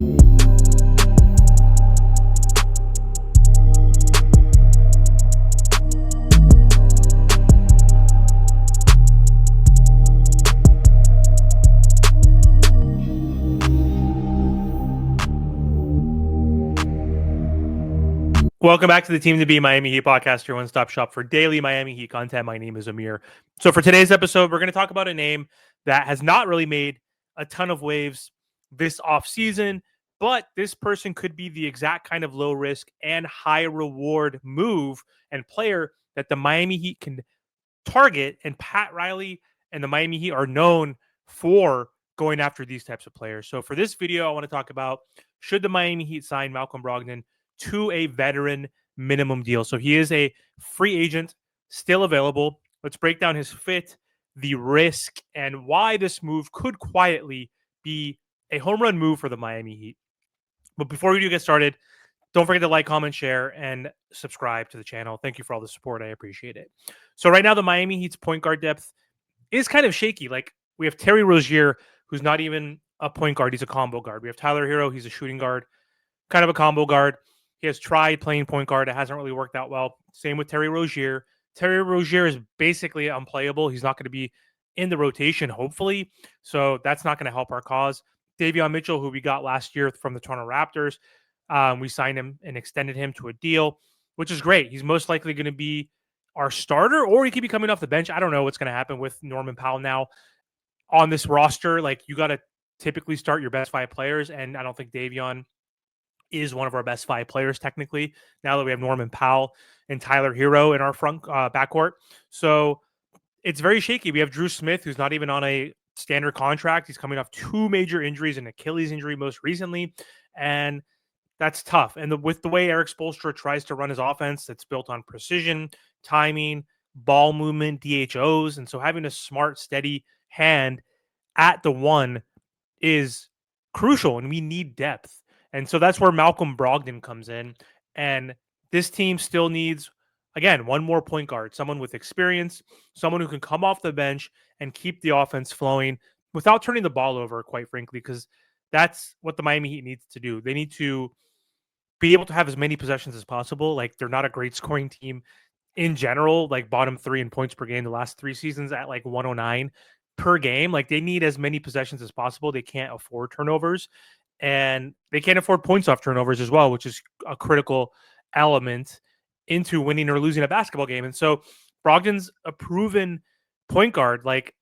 Welcome back to the Team to Be Miami Heat podcast, your one-stop shop for daily Miami Heat content. My name is Amir. So for today's episode, we're going to talk about a name that has not really made a ton of waves this offseason, but this person could be the exact kind of low risk and high reward move and player that the Miami Heat can target. And Pat Riley and the Miami Heat are known for going after these types of players. So for this video, I want to talk about, should the Miami Heat sign Malcolm Brogdon to a veteran minimum deal? So he is a free agent, still available. Let's break down his fit, the risk, and why this move could quietly be a home run move for the Miami Heat. But before we do get started, don't forget to like, comment, share, and subscribe to the channel. Thank you for all the support. I appreciate it. So right now, the Miami Heat's point guard depth is kind of shaky. Like, we have Terry Rozier, who's not even a point guard. He's a combo guard. We have Tyler Hero. He's a shooting guard, kind of a combo guard. He has tried playing point guard. It hasn't really worked out well. Same with Terry Rozier. Terry Rozier is basically unplayable. He's not going to be in the rotation, hopefully. So that's not going to help our cause. Davion Mitchell, who we got last year from the Toronto Raptors, we signed him and extended him to a deal, which is great. He's most likely going to be our starter, or he could be coming off the bench. I don't know what's going to happen with Norman Powell now on this roster. Like, you got to typically start your best 5 players, and I don't think Davion is one of our best 5 players technically, now that we have Norman Powell and Tyler Hero in our front backcourt. So it's very shaky. We have Drew Smith, who's not even on a standard contract. He's coming off 2 major injuries, an Achilles injury most recently, and that's tough. And with the way Eric Spoelstra tries to run his offense, that's built on precision, timing, ball movement, DHOs, and so having a smart, steady hand at the one is crucial, and we need depth. And so that's where Malcolm Brogdon comes in. And this team still needs, again, one more point guard, someone with experience, someone who can come off the bench and keep the offense flowing without turning the ball over, quite frankly, because that's what the Miami Heat needs to do. They need to be able to have as many possessions as possible. Like, they're not a great scoring team in general, like bottom 3 in points per game the last 3 seasons at like 109 per game. Like, they need as many possessions as possible. They can't afford turnovers, and they can't afford points off turnovers as well, which is a critical element into winning or losing a basketball game. And so Brogdon's a proven point guard. Like,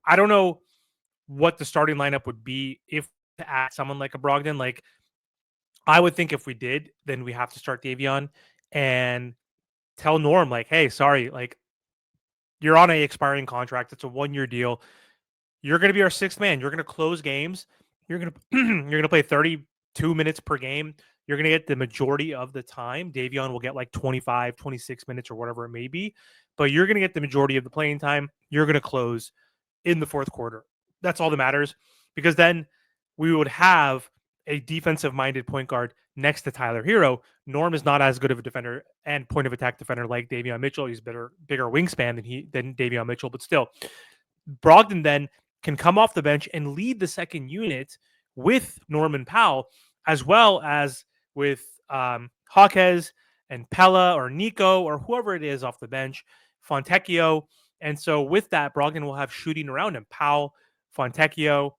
I don't know what the starting lineup would be if to add someone like a Brogdon. Like, I would think if we did, then we have to start Davion and tell Norm, like, hey, sorry, like, you're on a expiring contract. It's a 1-year deal. You're going to be our 6th man. You're going to close games. You're going to you're going to play 32 minutes per game. You're going to get the majority of the time. Davion will get like 25, 26 minutes or whatever it may be, but you're going to get the majority of the playing time. You're going to close in the 4th quarter. That's all that matters, because then we would have a defensive-minded point guard next to Tyler Hero. Norm is not as good of a defender and point of attack defender like Davion Mitchell. He's bigger wingspan than Davion Mitchell, but still, Brogdon then can come off the bench and lead the second unit with Norman Powell, as well as with Hawkes and Pella or Nico or whoever it is off the bench, Fontecchio. And so with that, Brogdon will have shooting around him. Powell, Fontecchio,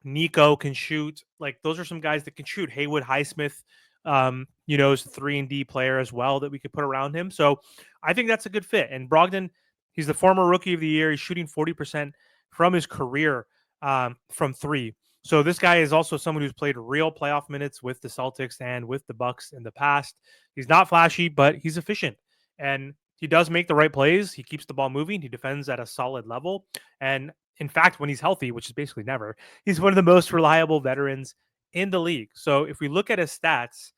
Nico can shoot. Like, those are some guys that can shoot. Haywood Highsmith, is a 3-and-D player as well that we could put around him. So I think that's a good fit. And Brogdon, he's the former Rookie of the Year. He's shooting 40% from his career from 3. So this guy is also someone who's played real playoff minutes with the Celtics and with the Bucks in the past. He's not flashy, but he's efficient. And he does make the right plays. He keeps the ball moving. He defends at a solid level. And in fact, when he's healthy, which is basically never, he's one of the most reliable veterans in the league. So if we look at his stats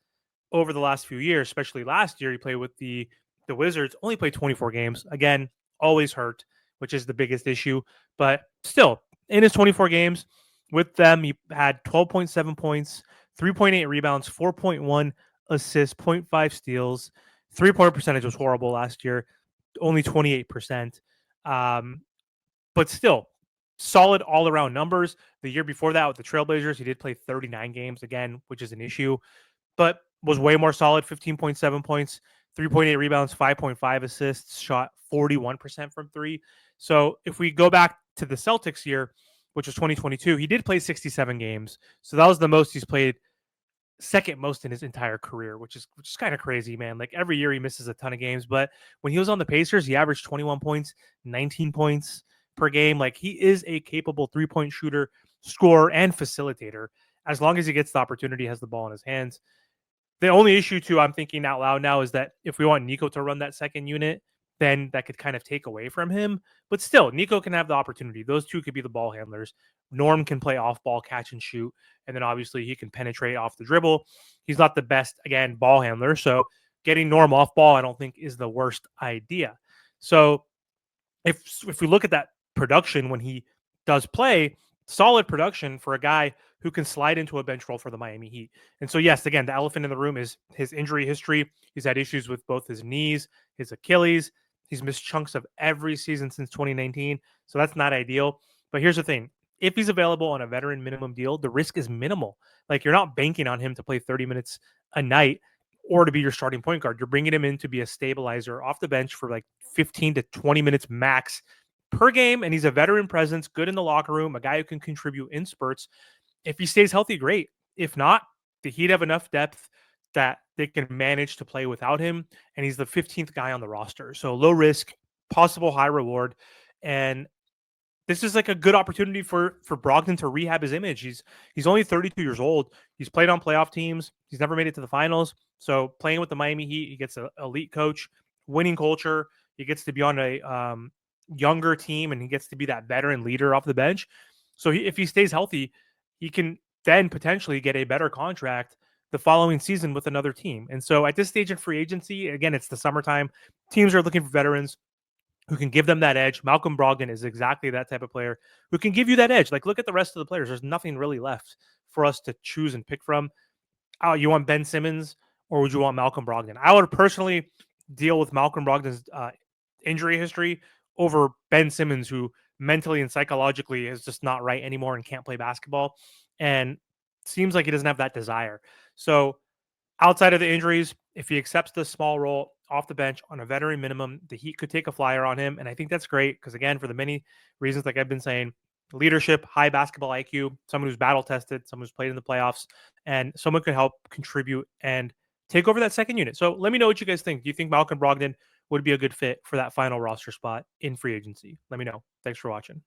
over the last few years, especially last year, he played with the Wizards, only played 24 games. Again, always hurt, which is the biggest issue. But still, in his 24 games with them, he had 12.7 points, 3.8 rebounds, 4.1 assists, 0.5 steals. 3-point percentage was horrible last year, only 28%. But still, solid all around numbers. The year before that with the Trailblazers, he did play 39 games again, which is an issue, but was way more solid. 15.7 points, 3.8 rebounds, 5.5 assists, shot 41% from three. So if we go back to the Celtics year, which was 2022, he did play 67 games. So that was the most he's played, second most in his entire career, which is kind of crazy, man. Like every year he misses a ton of games, but when he was on the Pacers, he averaged 21 points, 19 points per game. Like he is a capable three-point shooter, scorer, and facilitator. As long as he gets the opportunity, has the ball in his hands. The only issue too, I'm thinking out loud now, is that if we want Nico to run that second unit, then that could kind of take away from him. But still, Nico can have the opportunity. Those two could be the ball handlers. Norm can play off ball, catch and shoot, and then obviously he can penetrate off the dribble. He's not the best, again, ball handler, so getting Norm off ball, I don't think is the worst idea. So if we look at that production when he does play, solid production for a guy who can slide into a bench role for the Miami Heat. And so, yes, again, the elephant in the room is his injury history. He's had issues with both his knees, his Achilles. He's missed chunks of every season since 2019. So that's not ideal. But here's the thing. If he's available on a veteran minimum deal, the risk is minimal. Like you're not banking on him to play 30 minutes a night or to be your starting point guard. You're bringing him in to be a stabilizer off the bench for like 15 to 20 minutes max per game. And he's a veteran presence, good in the locker room, a guy who can contribute in spurts. If he stays healthy, great. If not, the Heat have enough depth that they can manage to play without him. And he's the 15th guy on the roster. So low risk, possible high reward. And this is like a good opportunity for Brogdon to rehab his image. He's only 32 years old. He's played on playoff teams. He's never made it to the finals. So playing with the Miami Heat, he gets an elite coach, winning culture. He gets to be on a younger team, and he gets to be that veteran leader off the bench. So if he stays healthy, he can then potentially get a better contract the following season with another team. And so at this stage in free agency, again, it's the summertime. Teams are looking for veterans who can give them that edge. Malcolm Brogdon is exactly that type of player who can give you that edge. Like, look at the rest of the players. There's nothing really left for us to choose and pick from. Oh, you want Ben Simmons or would you want Malcolm Brogdon? I would personally deal with Malcolm Brogdon's injury history over Ben Simmons, who mentally and psychologically is just not right anymore and can't play basketball. And seems like he doesn't have that desire. So outside of the injuries, if he accepts the small role off the bench on a veteran minimum, the Heat could take a flyer on him. And I think that's great because, again, for the many reasons, like I've been saying, leadership, high basketball IQ, someone who's battle tested, someone who's played in the playoffs, and someone could help contribute and take over that second unit. So let me know what you guys think. Do you think Malcolm Brogdon would be a good fit for that final roster spot in free agency? Let me know. Thanks for watching.